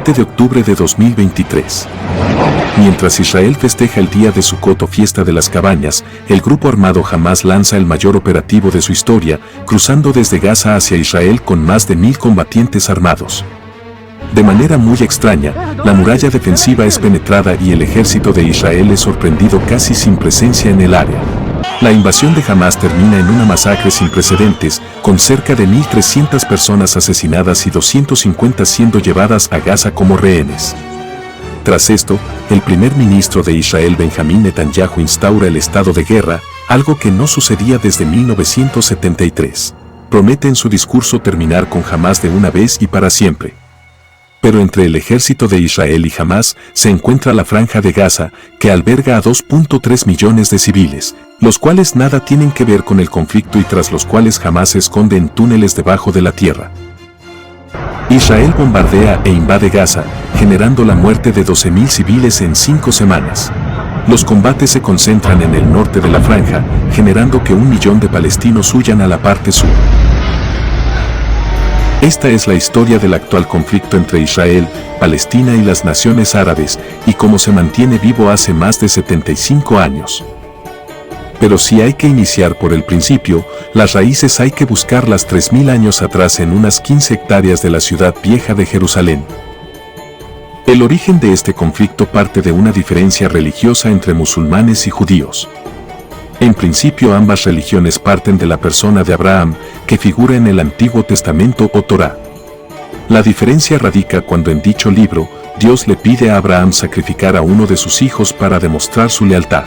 7 de octubre de 2023. Mientras Israel festeja el día de Sukkot o fiesta de las cabañas, el grupo armado Hamás lanza el mayor operativo de su historia, cruzando desde Gaza hacia Israel con más de 1000 combatientes armados. De manera muy extraña, la muralla defensiva es penetrada y el ejército de Israel es sorprendido casi sin presencia en el área. La invasión de Hamás termina en una masacre sin precedentes, con cerca de 1.300 personas asesinadas y 250 siendo llevadas a Gaza como rehenes. Tras esto, el primer ministro de Israel Benjamín Netanyahu instaura el estado de guerra, algo que no sucedía desde 1973. Promete en su discurso terminar con Hamás de una vez y para siempre. Pero entre el ejército de Israel y Hamás se encuentra la Franja de Gaza, que alberga a 2.3 millones de civiles, los cuales nada tienen que ver con el conflicto y tras los cuales Hamás se esconde en túneles debajo de la tierra. Israel bombardea e invade Gaza, generando la muerte de 12.000 civiles en 5 semanas. Los combates se concentran en el norte de la franja, generando que 1 millón de palestinos huyan a la parte sur. Esta es la historia del actual conflicto entre Israel, Palestina y las naciones árabes, y cómo se mantiene vivo hace más de 75 años. Pero si hay que iniciar por el principio, las raíces hay que buscarlas 3000 años atrás en unas 15 hectáreas de la ciudad vieja de Jerusalén. El origen de este conflicto parte de una diferencia religiosa entre musulmanes y judíos. En principio ambas religiones parten de la persona de Abraham, que figura en el Antiguo Testamento o Torá. La diferencia radica cuando en dicho libro, Dios le pide a Abraham sacrificar a uno de sus hijos para demostrar su lealtad.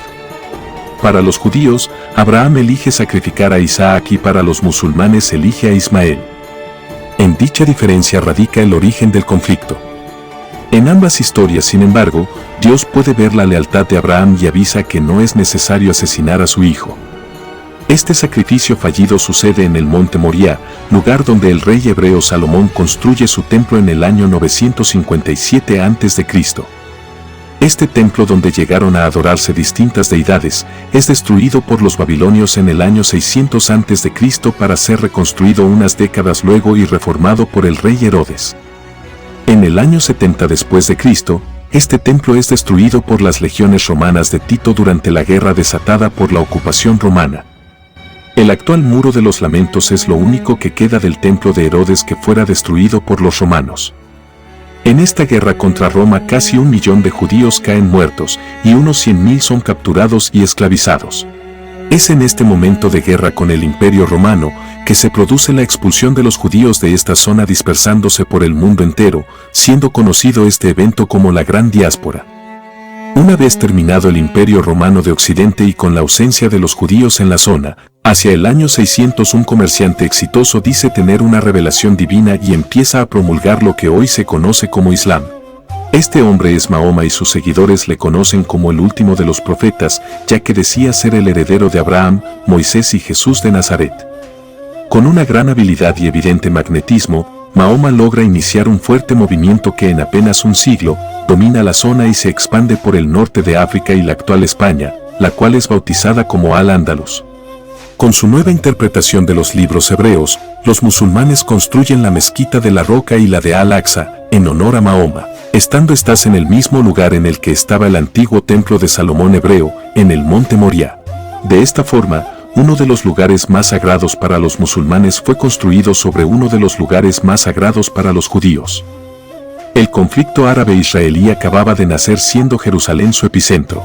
Para los judíos, Abraham elige sacrificar a Isaac y para los musulmanes elige a Ismael. En dicha diferencia radica el origen del conflicto. En ambas historias, sin embargo, Dios puede ver la lealtad de Abraham y avisa que no es necesario asesinar a su hijo. Este sacrificio fallido sucede en el monte Moriah, lugar donde el rey hebreo Salomón construye su templo en el año 957 a.C. Este templo donde llegaron a adorarse distintas deidades, es destruido por los babilonios en el año 600 a.C. para ser reconstruido unas décadas luego y reformado por el rey Herodes. En el año 70 después de Cristo, este templo es destruido por las legiones romanas de Tito durante la guerra desatada por la ocupación romana. El actual Muro de los Lamentos es lo único que queda del templo de Herodes que fuera destruido por los romanos. En esta guerra contra Roma casi 1 millón de judíos caen muertos y unos 100.000 son capturados y esclavizados. Es en este momento de guerra con el Imperio Romano que se produce la expulsión de los judíos de esta zona dispersándose por el mundo entero, siendo conocido este evento como la Gran Diáspora. Una vez terminado el Imperio Romano de Occidente y con la ausencia de los judíos en la zona, hacia el año 600 un comerciante exitoso dice tener una revelación divina y empieza a promulgar lo que hoy se conoce como Islam. Este hombre es Mahoma y sus seguidores le conocen como el último de los profetas, ya que decía ser el heredero de Abraham, Moisés y Jesús de Nazaret. Con una gran habilidad y evidente magnetismo, Mahoma logra iniciar un fuerte movimiento que en apenas un siglo, domina la zona y se expande por el norte de África y la actual España, la cual es bautizada como Al-Ándalus. Con su nueva interpretación de los libros hebreos, los musulmanes construyen la mezquita de la Roca y la de Al-Aqsa, en honor a Mahoma, estando estas en el mismo lugar en el que estaba el antiguo templo de Salomón hebreo, en el monte Moriah. De esta forma, uno de los lugares más sagrados para los musulmanes fue construido sobre uno de los lugares más sagrados para los judíos. El conflicto árabe-israelí acababa de nacer siendo Jerusalén su epicentro.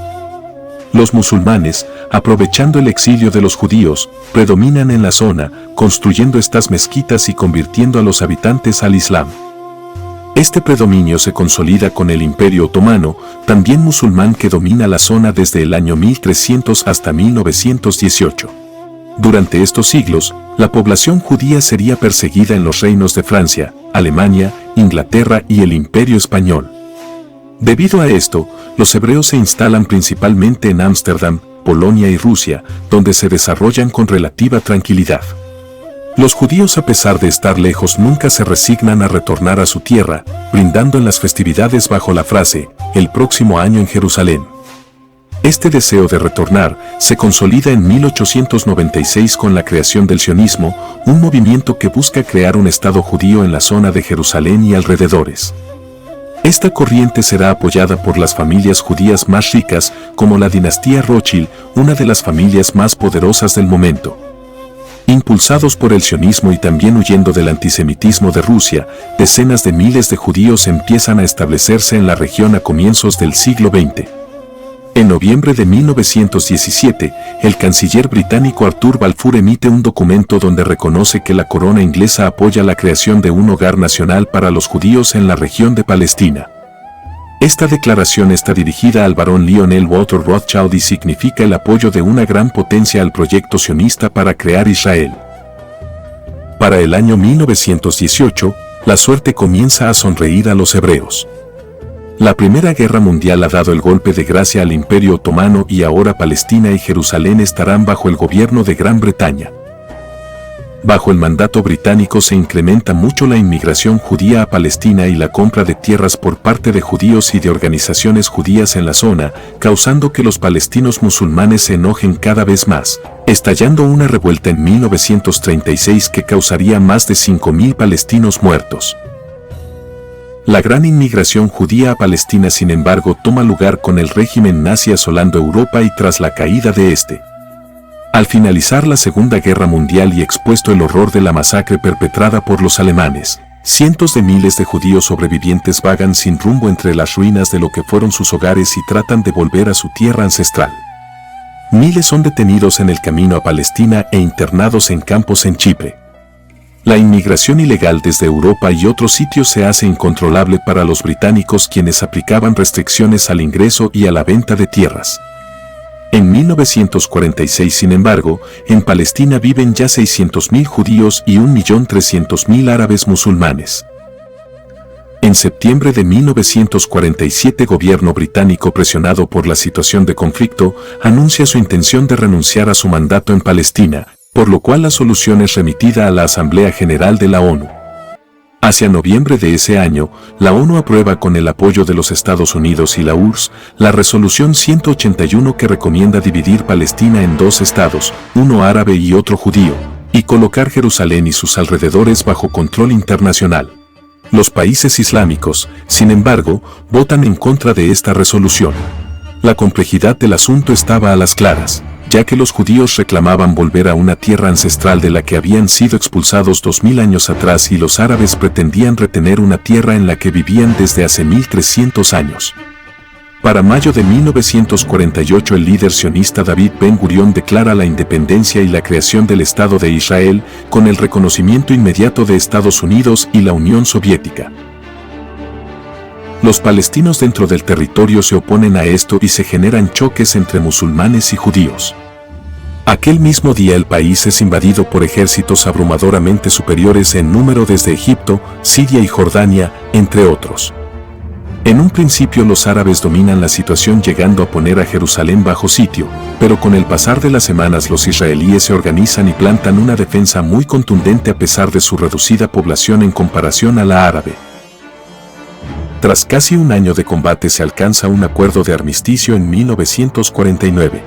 Los musulmanes, aprovechando el exilio de los judíos, predominan en la zona, construyendo estas mezquitas y convirtiendo a los habitantes al Islam. Este predominio se consolida con el Imperio Otomano, también musulmán que domina la zona desde el año 1300 hasta 1918. Durante estos siglos, la población judía sería perseguida en los reinos de Francia, Alemania, Inglaterra y el Imperio Español. Debido a esto, los hebreos se instalan principalmente en Ámsterdam, Polonia y Rusia, donde se desarrollan con relativa tranquilidad. Los judíos, a pesar de estar lejos, nunca se resignan a retornar a su tierra, brindando en las festividades bajo la frase, el próximo año en Jerusalén. Este deseo de retornar se consolida en 1896 con la creación del sionismo, un movimiento que busca crear un Estado judío en la zona de Jerusalén y alrededores. Esta corriente será apoyada por las familias judías más ricas, como la dinastía Rothschild, una de las familias más poderosas del momento. Impulsados por el sionismo y también huyendo del antisemitismo de Rusia, decenas de miles de judíos empiezan a establecerse en la región a comienzos del siglo XX. En noviembre de 1917, el canciller británico Arthur Balfour emite un documento donde reconoce que la corona inglesa apoya la creación de un hogar nacional para los judíos en la región de Palestina. Esta declaración está dirigida al barón Lionel Walter Rothschild y significa el apoyo de una gran potencia al proyecto sionista para crear Israel. Para el año 1918, la suerte comienza a sonreír a los hebreos. La Primera Guerra Mundial ha dado el golpe de gracia al Imperio Otomano y ahora Palestina y Jerusalén estarán bajo el gobierno de Gran Bretaña. Bajo el mandato británico se incrementa mucho la inmigración judía a Palestina y la compra de tierras por parte de judíos y de organizaciones judías en la zona, causando que los palestinos musulmanes se enojen cada vez más, estallando una revuelta en 1936 que causaría más de 5.000 palestinos muertos. La gran inmigración judía a Palestina, sin embargo, toma lugar con el régimen nazi asolando Europa y tras la caída de este. Al finalizar la Segunda Guerra Mundial y expuesto el horror de la masacre perpetrada por los alemanes, cientos de miles de judíos sobrevivientes vagan sin rumbo entre las ruinas de lo que fueron sus hogares y tratan de volver a su tierra ancestral. Miles son detenidos en el camino a Palestina e internados en campos en Chipre. La inmigración ilegal desde Europa y otros sitios se hace incontrolable para los británicos, quienes aplicaban restricciones al ingreso y a la venta de tierras. En 1946, sin embargo, en Palestina viven ya 600.000 judíos y 1.300.000 árabes musulmanes. En septiembre de 1947, el gobierno británico, presionado por la situación de conflicto, anuncia su intención de renunciar a su mandato en Palestina, por lo cual la solución es remitida a la Asamblea General de la ONU. Hacia noviembre de ese año, la ONU aprueba con el apoyo de los Estados Unidos y la URSS la Resolución 181 que recomienda dividir Palestina en dos estados, uno árabe y otro judío, y colocar Jerusalén y sus alrededores bajo control internacional. Los países islámicos, sin embargo, votan en contra de esta resolución. La complejidad del asunto estaba a las claras, ya que los judíos reclamaban volver a una tierra ancestral de la que habían sido expulsados 2000 años atrás y los árabes pretendían retener una tierra en la que vivían desde hace 1300 años. Para mayo de 1948, el líder sionista David Ben Gurión declara la independencia y la creación del Estado de Israel, con el reconocimiento inmediato de Estados Unidos y la Unión Soviética. Los palestinos dentro del territorio se oponen a esto y se generan choques entre musulmanes y judíos. Aquel mismo día el país es invadido por ejércitos abrumadoramente superiores en número desde Egipto, Siria y Jordania, entre otros. En un principio los árabes dominan la situación, llegando a poner a Jerusalén bajo sitio, pero con el pasar de las semanas los israelíes se organizan y plantan una defensa muy contundente a pesar de su reducida población en comparación a la árabe. Tras casi un año de combate se alcanza un acuerdo de armisticio en 1949.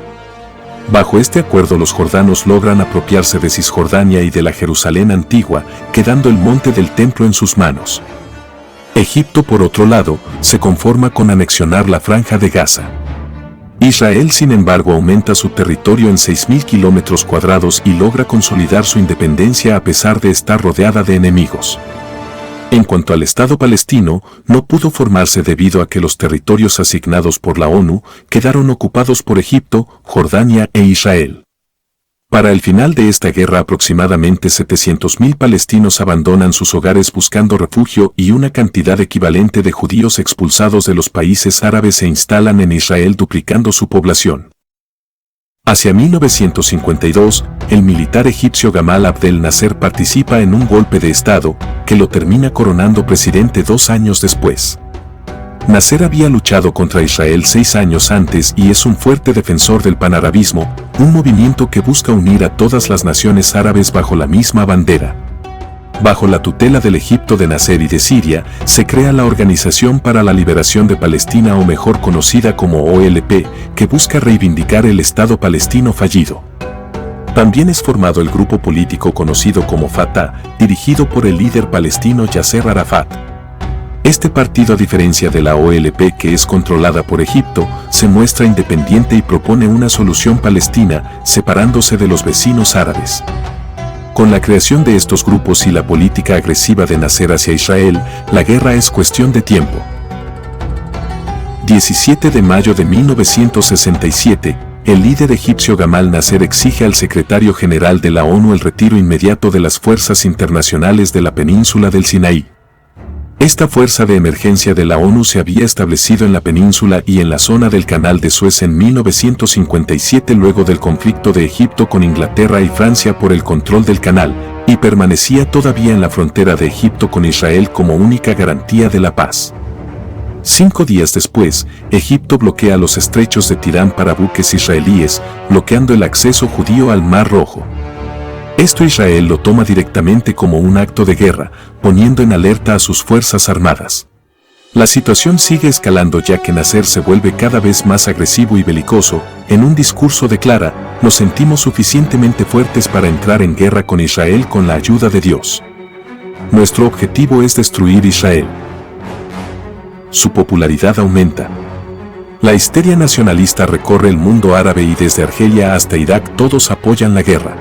Bajo este acuerdo los jordanos logran apropiarse de Cisjordania y de la Jerusalén antigua, quedando el monte del templo en sus manos. Egipto, por otro lado, se conforma con anexionar la Franja de Gaza. Israel, sin embargo, aumenta su territorio en 6.000 kilómetros cuadrados y logra consolidar su independencia a pesar de estar rodeada de enemigos. En cuanto al Estado palestino, no pudo formarse debido a que los territorios asignados por la ONU quedaron ocupados por Egipto, Jordania e Israel. Para el final de esta guerra, aproximadamente 700.000 palestinos abandonan sus hogares buscando refugio y una cantidad equivalente de judíos expulsados de los países árabes se instalan en Israel, duplicando su población. Hacia 1952, el militar egipcio Gamal Abdel Nasser participa en un golpe de Estado, que lo termina coronando presidente 2 años después. Nasser había luchado contra Israel 6 años antes y es un fuerte defensor del panarabismo, un movimiento que busca unir a todas las naciones árabes bajo la misma bandera. Bajo la tutela del Egipto de Nasser y de Siria, se crea la Organización para la Liberación de Palestina, o mejor conocida como OLP, que busca reivindicar el Estado palestino fallido. También es formado el grupo político conocido como Fatah, dirigido por el líder palestino Yasser Arafat. Este partido, a diferencia de la OLP, que es controlada por Egipto, se muestra independiente y propone una solución palestina, separándose de los vecinos árabes. Con la creación de estos grupos y la política agresiva de Nasser hacia Israel, la guerra es cuestión de tiempo. 17 de mayo de 1967, el líder egipcio Gamal Nasser exige al secretario general de la ONU el retiro inmediato de las fuerzas internacionales de la península del Sinaí. Esta fuerza de emergencia de la ONU se había establecido en la península y en la zona del Canal de Suez en 1957 luego del conflicto de Egipto con Inglaterra y Francia por el control del canal, y permanecía todavía en la frontera de Egipto con Israel como única garantía de la paz. 5 días después, Egipto bloquea los estrechos de Tirán para buques israelíes, bloqueando el acceso judío al Mar Rojo. Esto Israel lo toma directamente como un acto de guerra, poniendo en alerta a sus fuerzas armadas. La situación sigue escalando ya que Nasser se vuelve cada vez más agresivo y belicoso. En un discurso declara: "Nos sentimos suficientemente fuertes para entrar en guerra con Israel con la ayuda de Dios. Nuestro objetivo es destruir Israel". Su popularidad aumenta. La histeria nacionalista recorre el mundo árabe y desde Argelia hasta Irak todos apoyan la guerra.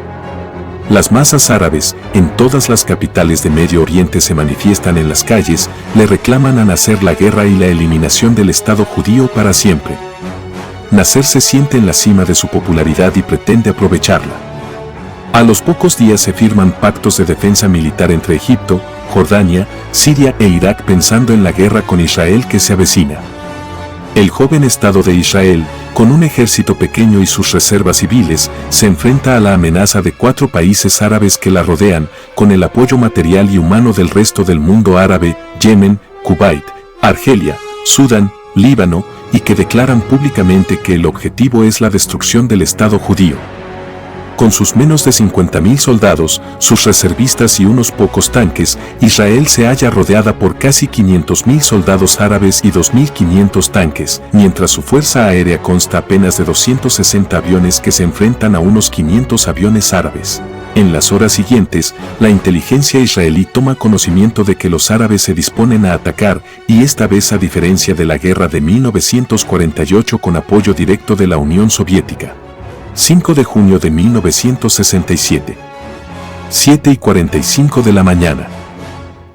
Las masas árabes, en todas las capitales de Medio Oriente, se manifiestan en las calles, le reclaman a Nasser la guerra y la eliminación del Estado judío para siempre. Nasser se siente en la cima de su popularidad y pretende aprovecharla. A los pocos días se firman pactos de defensa militar entre Egipto, Jordania, Siria e Irak pensando en la guerra con Israel que se avecina. El joven Estado de Israel, con un ejército pequeño y sus reservas civiles, se enfrenta a la amenaza de 4 países árabes que la rodean, con el apoyo material y humano del resto del mundo árabe: Yemen, Kuwait, Argelia, Sudán, Líbano, y que declaran públicamente que el objetivo es la destrucción del Estado judío. Con sus menos de 50.000 soldados, sus reservistas y unos pocos tanques, Israel se halla rodeada por casi 500.000 soldados árabes y 2.500 tanques, mientras su fuerza aérea consta apenas de 260 aviones que se enfrentan a unos 500 aviones árabes. En las horas siguientes, la inteligencia israelí toma conocimiento de que los árabes se disponen a atacar, y esta vez, a diferencia de la guerra de 1948 con apoyo directo de la Unión Soviética. 5 de junio de 1967. 7:45 de la mañana.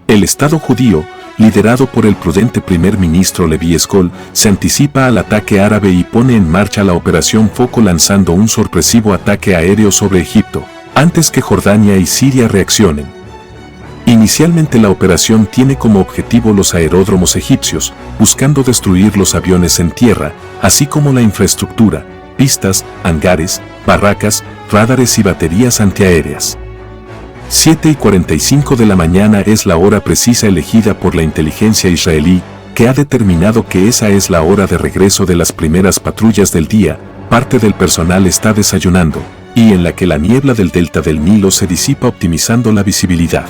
El Estado judío, liderado por el prudente primer ministro Levi Eshkol, se anticipa al ataque árabe y pone en marcha la Operación Foco, lanzando un sorpresivo ataque aéreo sobre Egipto, antes que Jordania y Siria reaccionen. Inicialmente la operación tiene como objetivo los aeródromos egipcios, buscando destruir los aviones en tierra, así como la infraestructura, pistas, hangares, barracas, radares y baterías antiaéreas. 7:45 de la mañana es la hora precisa elegida por la inteligencia israelí, que ha determinado que esa es la hora de regreso de las primeras patrullas del día. Parte del personal está desayunando, y en la que la niebla del delta del Nilo se disipa, optimizando la visibilidad.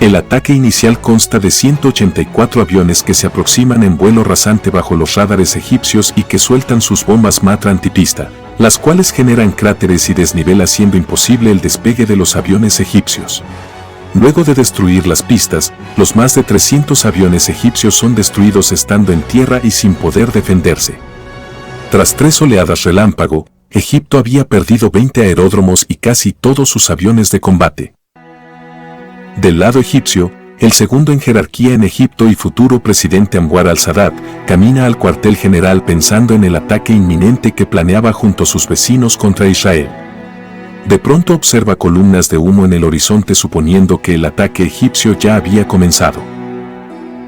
El ataque inicial consta de 184 aviones que se aproximan en vuelo rasante bajo los radares egipcios y que sueltan sus bombas Matra antipista, las cuales generan cráteres y desnivel, haciendo imposible el despegue de los aviones egipcios. Luego de destruir las pistas, los más de 300 aviones egipcios son destruidos estando en tierra y sin poder defenderse. Tras 3 oleadas relámpago, Egipto había perdido 20 aeródromos y casi todos sus aviones de combate. Del lado egipcio, el segundo en jerarquía en Egipto y futuro presidente Anwar al-Sadat, camina al cuartel general pensando en el ataque inminente que planeaba junto a sus vecinos contra Israel. De pronto observa columnas de humo en el horizonte, suponiendo que el ataque egipcio ya había comenzado.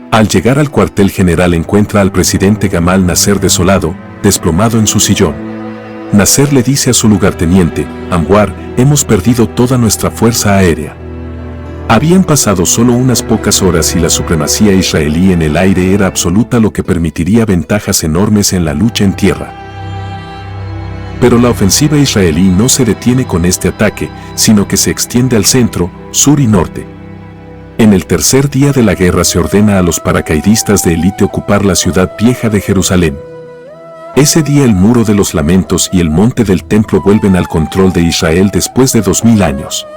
Al llegar al cuartel general encuentra al presidente Gamal Nasser desolado, desplomado en su sillón. Nasser le dice a su lugarteniente: "Anwar, hemos perdido toda nuestra fuerza aérea". Habían pasado solo unas pocas horas y la supremacía israelí en el aire era absoluta, lo que permitiría ventajas enormes en la lucha en tierra. Pero la ofensiva israelí no se detiene con este ataque, sino que se extiende al centro, sur y norte. En el tercer día de la guerra se ordena a los paracaidistas de élite ocupar la ciudad vieja de Jerusalén. Ese día el Muro de los Lamentos y el Monte del Templo vuelven al control de Israel después de 2000 años.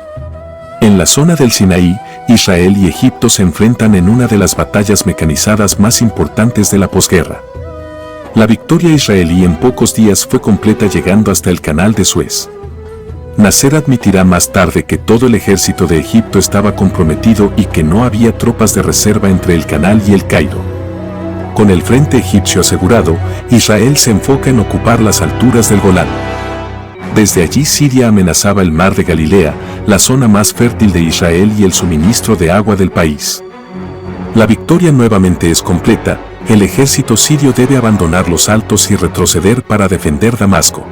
En la zona del Sinaí, Israel y Egipto se enfrentan en una de las batallas mecanizadas más importantes de la posguerra. La victoria israelí en pocos días fue completa llegando hasta el Canal de Suez. Nasser admitirá más tarde que todo el ejército de Egipto estaba comprometido y que no había tropas de reserva entre el Canal y el Cairo. Con el frente egipcio asegurado, Israel se enfoca en ocupar las alturas del Golán. Desde allí Siria amenazaba el mar de Galilea, la zona más fértil de Israel y el suministro de agua del país. La victoria nuevamente es completa, el ejército sirio debe abandonar los altos y retroceder para defender Damasco.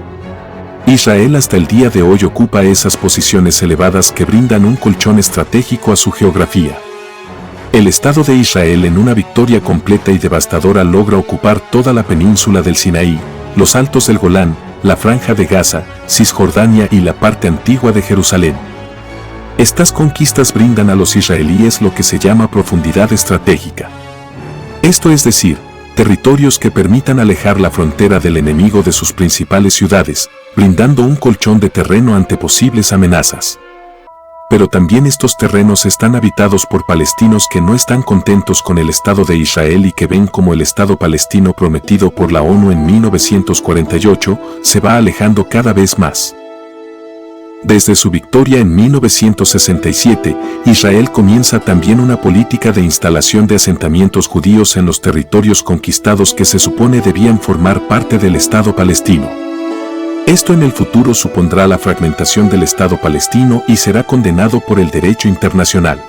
Israel hasta el día de hoy ocupa esas posiciones elevadas que brindan un colchón estratégico a su geografía. El Estado de Israel en una victoria completa y devastadora logra ocupar toda la península del Sinaí, los altos del Golán, la franja de Gaza, Cisjordania y la parte antigua de Jerusalén. Estas conquistas brindan a los israelíes lo que se llama profundidad estratégica. Esto es decir, territorios que permitan alejar la frontera del enemigo de sus principales ciudades, brindando un colchón de terreno ante posibles amenazas. Pero también estos terrenos están habitados por palestinos que no están contentos con el Estado de Israel y que ven como el Estado palestino prometido por la ONU en 1948 se va alejando cada vez más. Desde su victoria en 1967, Israel comienza también una política de instalación de asentamientos judíos en los territorios conquistados que se supone debían formar parte del Estado palestino. Esto en el futuro supondrá la fragmentación del Estado palestino y será condenado por el derecho internacional.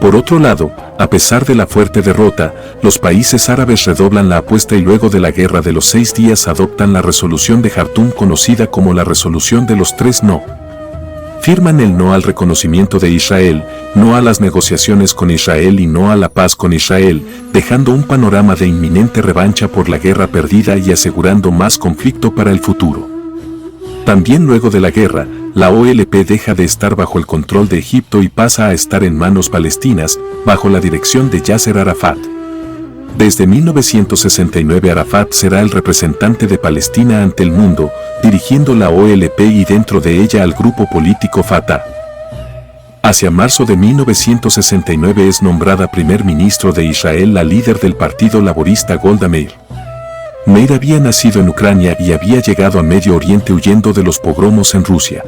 Por otro lado, a pesar de la fuerte derrota, los países árabes redoblan la apuesta y luego de la Guerra de los 6 días adoptan la resolución de Jartum conocida como la resolución de los 3 no. Firman el no al reconocimiento de Israel, no a las negociaciones con Israel y no a la paz con Israel, dejando un panorama de inminente revancha por la guerra perdida y asegurando más conflicto para el futuro. También luego de la guerra, la OLP deja de estar bajo el control de Egipto y pasa a estar en manos palestinas, bajo la dirección de Yasser Arafat. Desde 1969 Arafat será el representante de Palestina ante el mundo, dirigiendo la OLP y dentro de ella al grupo político Fatah. Hacia marzo de 1969 es nombrada primer ministro de Israel la líder del Partido Laborista Golda Meir. Meir había nacido en Ucrania y había llegado a Medio Oriente huyendo de los pogromos en Rusia,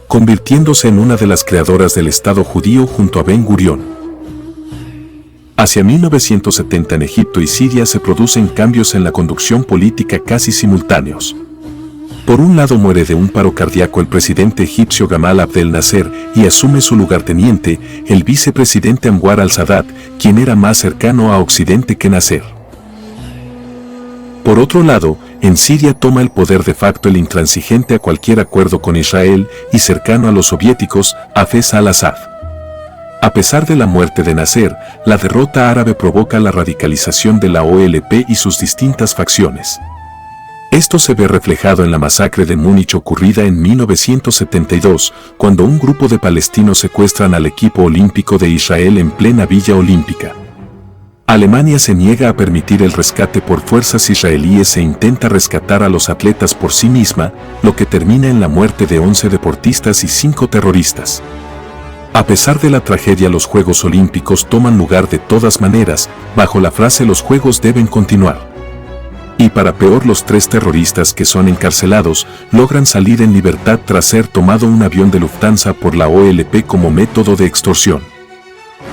convirtiéndose en una de las creadoras del Estado judío junto a Ben Gurión. Hacia 1970 en Egipto y Siria se producen cambios en la conducción política casi simultáneos. Por un lado muere de un paro cardíaco el presidente egipcio Gamal Abdel Nasser y asume su lugarteniente, el vicepresidente Anwar al-Sadat, quien era más cercano a Occidente que Nasser. Por otro lado, en Siria toma el poder de facto el intransigente a cualquier acuerdo con Israel y cercano a los soviéticos, Hafez al-Assad. A pesar de la muerte de Nasser, la derrota árabe provoca la radicalización de la OLP y sus distintas facciones. Esto se ve reflejado en la masacre de Múnich ocurrida en 1972, cuando un grupo de palestinos secuestran al equipo olímpico de Israel en plena Villa Olímpica. Alemania se niega a permitir el rescate por fuerzas israelíes e intenta rescatar a los atletas por sí misma, lo que termina en la muerte de 11 deportistas y 5 terroristas. A pesar de la tragedia, los Juegos Olímpicos toman lugar de todas maneras, bajo la frase "los Juegos deben continuar". Y para peor, los 3 terroristas que son encarcelados logran salir en libertad tras ser tomado un avión de Lufthansa por la OLP como método de extorsión.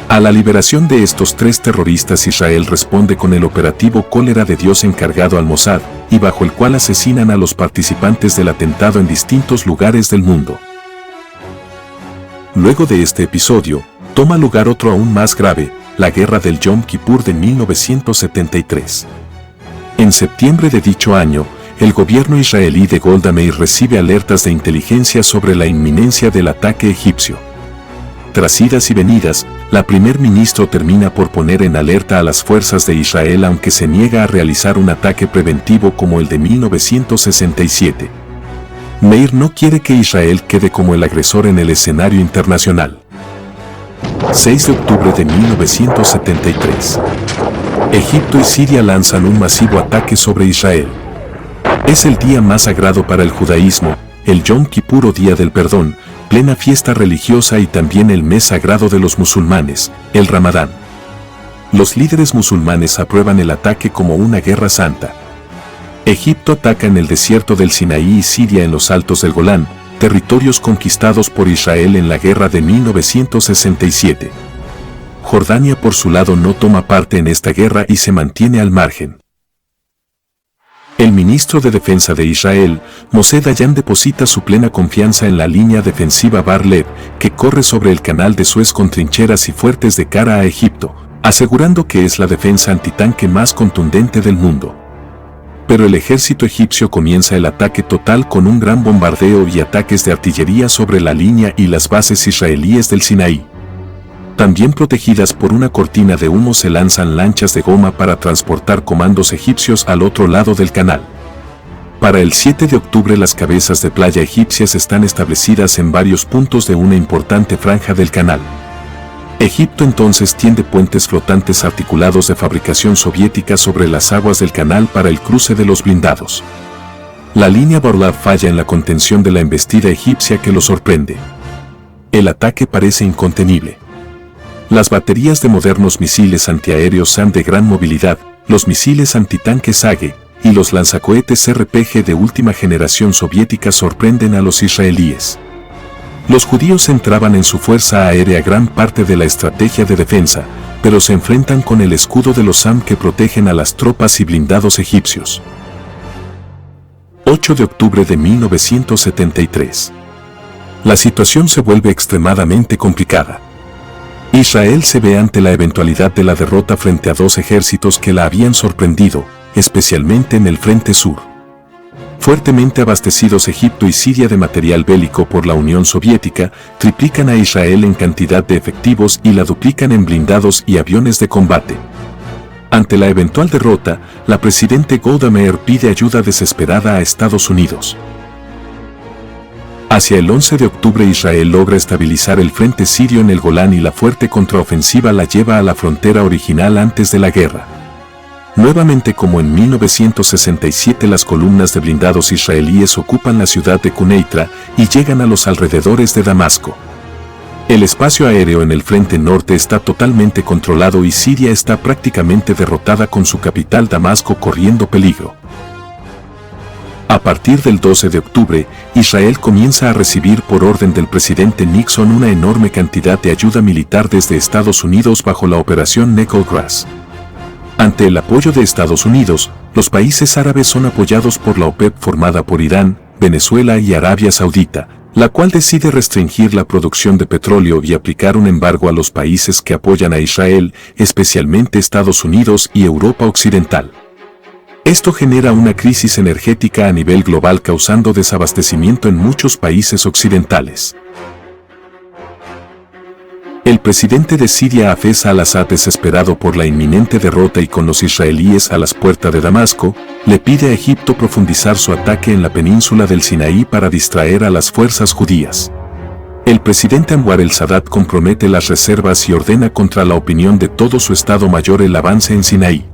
A la liberación de estos 3 terroristas, Israel responde con el operativo Cólera de Dios encargado al Mossad, y bajo el cual asesinan a los participantes del atentado en distintos lugares del mundo. Luego de este episodio, toma lugar otro aún más grave, la Guerra del Yom Kippur de 1973. En septiembre de dicho año, el gobierno israelí de Golda Meir recibe alertas de inteligencia sobre la inminencia del ataque egipcio. Tras idas y venidas, la primer ministro termina por poner en alerta a las fuerzas de Israel, aunque se niega a realizar un ataque preventivo como el de 1967. Meir no quiere que Israel quede como el agresor en el escenario internacional. 6 de octubre de 1973. Egipto y Siria lanzan un masivo ataque sobre Israel. Es el día más sagrado para el judaísmo, el Yom Kippur o Día del Perdón, plena fiesta religiosa y también el mes sagrado de los musulmanes, el Ramadán. Los líderes musulmanes aprueban el ataque como una guerra santa. Egipto ataca en el desierto del Sinaí y Siria en los altos del Golán, territorios conquistados por Israel en la guerra de 1967. Jordania por su lado no toma parte en esta guerra y se mantiene al margen. El ministro de Defensa de Israel, Moshe Dayan, deposita su plena confianza en la línea defensiva Bar-Lev, que corre sobre el canal de Suez con trincheras y fuertes de cara a Egipto, asegurando que es la defensa antitanque más contundente del mundo. Pero el ejército egipcio comienza el ataque total con un gran bombardeo y ataques de artillería sobre la línea y las bases israelíes del Sinaí. También protegidas por una cortina de humo se lanzan lanchas de goma para transportar comandos egipcios al otro lado del canal. Para el 7 de octubre las cabezas de playa egipcias están establecidas en varios puntos de una importante franja del canal. Egipto entonces tiende puentes flotantes articulados de fabricación soviética sobre las aguas del canal para el cruce de los blindados. La línea Bar-Lev falla en la contención de la embestida egipcia que lo sorprende. El ataque parece incontenible. Las baterías de modernos misiles antiaéreos SAM de gran movilidad, los misiles antitanques SAGE y los lanzacohetes RPG de última generación soviética sorprenden a los israelíes. Los judíos centraban en su fuerza aérea gran parte de la estrategia de defensa, pero se enfrentan con el escudo de los SAM que protegen a las tropas y blindados egipcios. 8 de octubre de 1973. La situación se vuelve extremadamente complicada. Israel se ve ante la eventualidad de la derrota frente a dos ejércitos que la habían sorprendido, especialmente en el frente sur. Fuertemente abastecidos Egipto y Siria de material bélico por la Unión Soviética, triplican a Israel en cantidad de efectivos y la duplican en blindados y aviones de combate. Ante la eventual derrota, la presidente Golda Meir pide ayuda desesperada a Estados Unidos. Hacia el 11 de octubre Israel logra estabilizar el frente sirio en el Golán y la fuerte contraofensiva la lleva a la frontera original antes de la guerra. Nuevamente como en 1967 las columnas de blindados israelíes ocupan la ciudad de Quneitra y llegan a los alrededores de Damasco. El espacio aéreo en el frente norte está totalmente controlado y Siria está prácticamente derrotada con su capital Damasco corriendo peligro. A partir del 12 de octubre, Israel comienza a recibir por orden del presidente Nixon una enorme cantidad de ayuda militar desde Estados Unidos bajo la operación Nickel Grass. Ante el apoyo de Estados Unidos, los países árabes son apoyados por la OPEP formada por Irán, Venezuela y Arabia Saudita, la cual decide restringir la producción de petróleo y aplicar un embargo a los países que apoyan a Israel, especialmente Estados Unidos y Europa Occidental. Esto genera una crisis energética a nivel global causando desabastecimiento en muchos países occidentales. El presidente de Siria Hafez al-Assad, desesperado por la inminente derrota y con los israelíes a las puertas de Damasco, le pide a Egipto profundizar su ataque en la península del Sinaí para distraer a las fuerzas judías. El presidente Anwar el-Sadat compromete las reservas y ordena contra la opinión de todo su Estado Mayor el avance en Sinaí.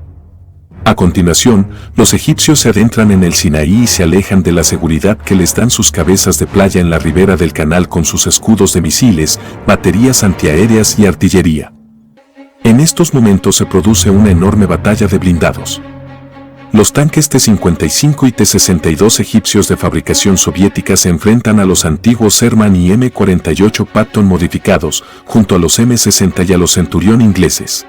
A continuación, los egipcios se adentran en el Sinaí y se alejan de la seguridad que les dan sus cabezas de playa en la ribera del canal con sus escudos de misiles, baterías antiaéreas y artillería. En estos momentos se produce una enorme batalla de blindados. Los tanques T-55 y T-62 egipcios de fabricación soviética se enfrentan a los antiguos Sherman y M-48 Patton modificados, junto a los M-60 y a los Centurión ingleses.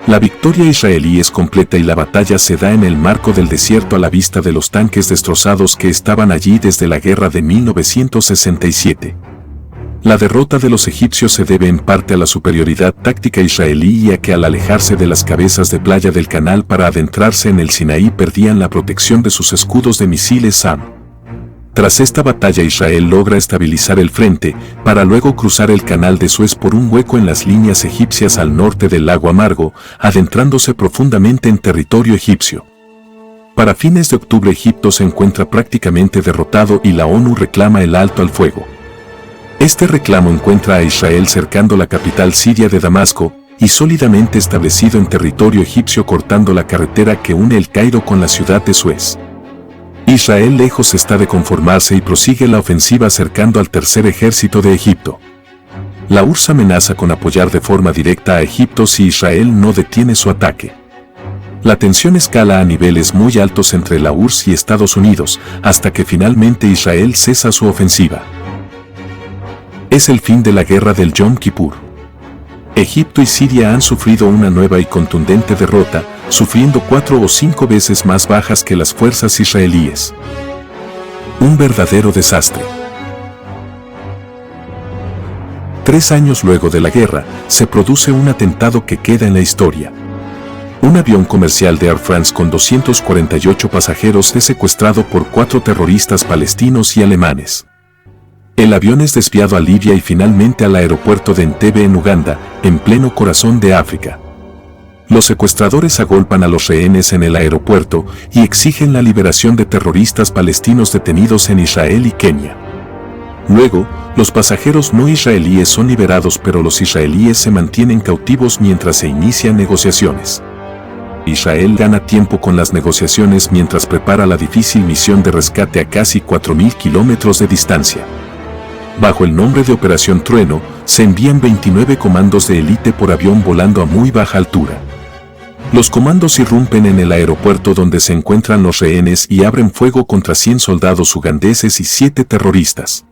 La victoria israelí es completa y la batalla se da en el marco del desierto a la vista de los tanques destrozados que estaban allí desde la guerra de 1967. La derrota de los egipcios se debe en parte a la superioridad táctica israelí y a que al alejarse de las cabezas de playa del canal para adentrarse en el Sinaí perdían la protección de sus escudos de misiles SAM. Tras esta batalla Israel logra estabilizar el frente, para luego cruzar el canal de Suez por un hueco en las líneas egipcias al norte del lago Amargo, adentrándose profundamente en territorio egipcio. Para fines de octubre Egipto se encuentra prácticamente derrotado y la ONU reclama el alto al fuego. Este reclamo encuentra a Israel cercando la capital siria de Damasco y sólidamente establecido en territorio egipcio, cortando la carretera que une el Cairo con la ciudad de Suez. Israel lejos está de conformarse y prosigue la ofensiva cercando al tercer ejército de Egipto. La URSS amenaza con apoyar de forma directa a Egipto si Israel no detiene su ataque. La tensión escala a niveles muy altos entre la URSS y Estados Unidos, hasta que finalmente Israel cesa su ofensiva. Es el fin de la guerra del Yom Kippur. Egipto y Siria han sufrido una nueva y contundente derrota, sufriendo 4 o 5 veces más bajas que las fuerzas israelíes. Un verdadero desastre. 3 años luego de la guerra, se produce un atentado que queda en la historia. Un avión comercial de Air France con 248 pasajeros es secuestrado por 4 terroristas palestinos y alemanes. El avión es desviado a Libia y finalmente al aeropuerto de Entebbe en Uganda, en pleno corazón de África. Los secuestradores agolpan a los rehenes en el aeropuerto y exigen la liberación de terroristas palestinos detenidos en Israel y Kenia. Luego, los pasajeros no israelíes son liberados, pero los israelíes se mantienen cautivos mientras se inician negociaciones. Israel gana tiempo con las negociaciones mientras prepara la difícil misión de rescate a casi 4.000 kilómetros de distancia. Bajo el nombre de Operación Trueno, se envían 29 comandos de élite por avión volando a muy baja altura. Los comandos irrumpen en el aeropuerto donde se encuentran los rehenes y abren fuego contra 100 soldados ugandeses y 7 terroristas.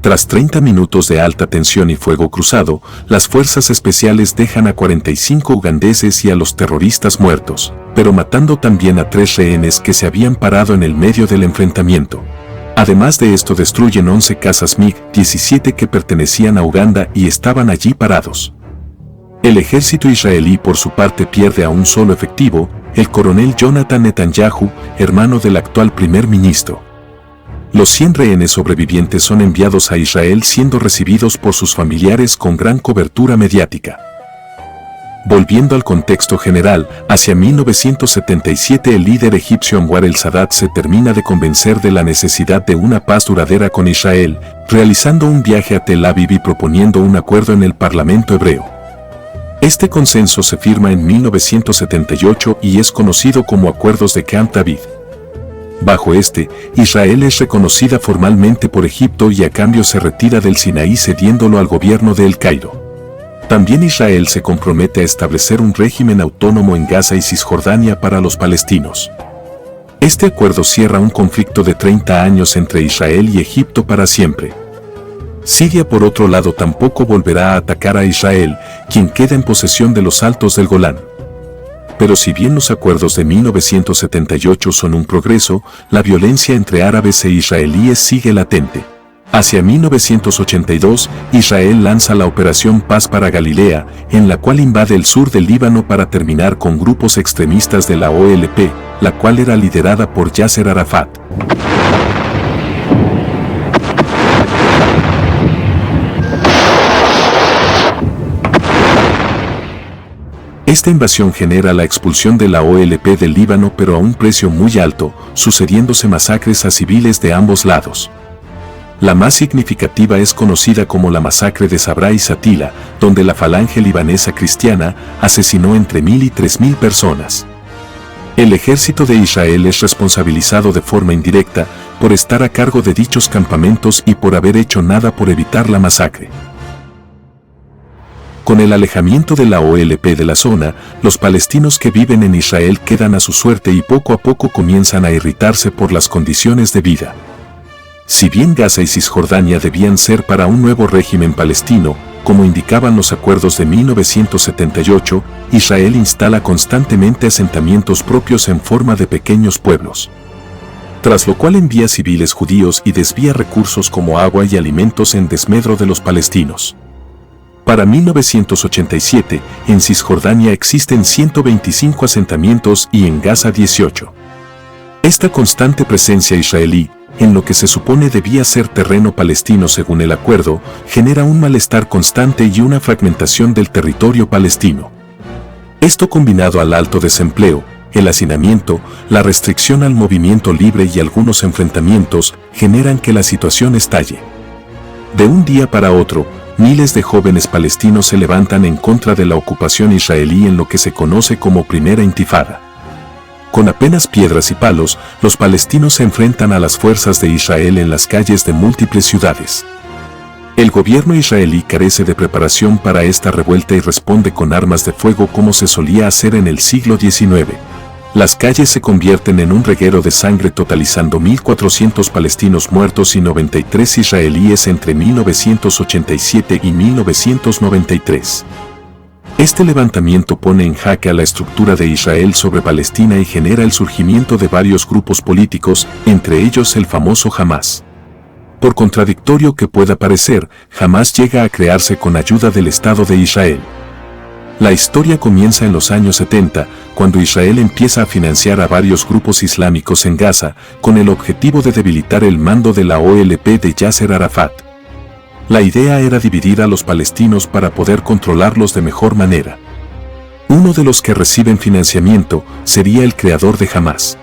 Tras 30 minutos de alta tensión y fuego cruzado, las fuerzas especiales dejan a 45 ugandeses y a los terroristas muertos, pero matando también a 3 rehenes que se habían parado en el medio del enfrentamiento. Además de esto, destruyen 11 cazas MiG-17 que pertenecían a Uganda y estaban allí parados. El ejército israelí por su parte pierde a un solo efectivo, el coronel Jonathan Netanyahu, hermano del actual primer ministro. Los 100 rehenes sobrevivientes son enviados a Israel, siendo recibidos por sus familiares con gran cobertura mediática. Volviendo al contexto general, hacia 1977 el líder egipcio Anwar el-Sadat se termina de convencer de la necesidad de una paz duradera con Israel, realizando un viaje a Tel Aviv y proponiendo un acuerdo en el Parlamento hebreo. Este consenso se firma en 1978 y es conocido como Acuerdos de Camp David. Bajo este, Israel es reconocida formalmente por Egipto y a cambio se retira del Sinaí cediéndolo al gobierno de El Cairo. También Israel se compromete a establecer un régimen autónomo en Gaza y Cisjordania para los palestinos. Este acuerdo cierra un conflicto de 30 años entre Israel y Egipto para siempre. Siria, por otro lado, tampoco volverá a atacar a Israel, quien queda en posesión de los Altos del Golán. Pero si bien los acuerdos de 1978 son un progreso, la violencia entre árabes e israelíes sigue latente. Hacia 1982, Israel lanza la Operación Paz para Galilea, en la cual invade el sur del Líbano para terminar con grupos extremistas de la OLP, la cual era liderada por Yasser Arafat. Esta invasión genera la expulsión de la OLP del Líbano, pero a un precio muy alto, sucediéndose masacres a civiles de ambos lados. La más significativa es conocida como la masacre de Sabra y Satila, donde la falange libanesa cristiana asesinó entre 1.000 y 3.000 personas. El ejército de Israel es responsabilizado de forma indirecta por estar a cargo de dichos campamentos y por haber hecho nada por evitar la masacre. Con el alejamiento de la OLP de la zona, los palestinos que viven en Israel quedan a su suerte y poco a poco comienzan a irritarse por las condiciones de vida. Si bien Gaza y Cisjordania debían ser para un nuevo régimen palestino, como indicaban los acuerdos de 1978, Israel instala constantemente asentamientos propios en forma de pequeños pueblos. Tras lo cual envía civiles judíos y desvía recursos como agua y alimentos en desmedro de los palestinos. Para 1987, en Cisjordania existen 125 asentamientos y en Gaza 18. Esta constante presencia israelí, en lo que se supone debía ser terreno palestino según el acuerdo, genera un malestar constante y una fragmentación del territorio palestino. Esto combinado al alto desempleo, el hacinamiento, la restricción al movimiento libre y algunos enfrentamientos generan que la situación estalle. De un día para otro, miles de jóvenes palestinos se levantan en contra de la ocupación israelí en lo que se conoce como Primera Intifada. Con apenas piedras y palos, los palestinos se enfrentan a las fuerzas de Israel en las calles de múltiples ciudades. El gobierno israelí carece de preparación para esta revuelta y responde con armas de fuego como se solía hacer en el siglo XIX. Las calles se convierten en un reguero de sangre totalizando 1.400 palestinos muertos y 93 israelíes entre 1987 y 1993. Este levantamiento pone en jaque a la estructura de Israel sobre Palestina y genera el surgimiento de varios grupos políticos, entre ellos el famoso Hamás. Por contradictorio que pueda parecer, Hamás llega a crearse con ayuda del Estado de Israel. La historia comienza en los años 70, cuando Israel empieza a financiar a varios grupos islámicos en Gaza, con el objetivo de debilitar el mando de la OLP de Yasser Arafat. La idea era dividir a los palestinos para poder controlarlos de mejor manera. Uno de los que reciben financiamiento sería el creador de Hamás.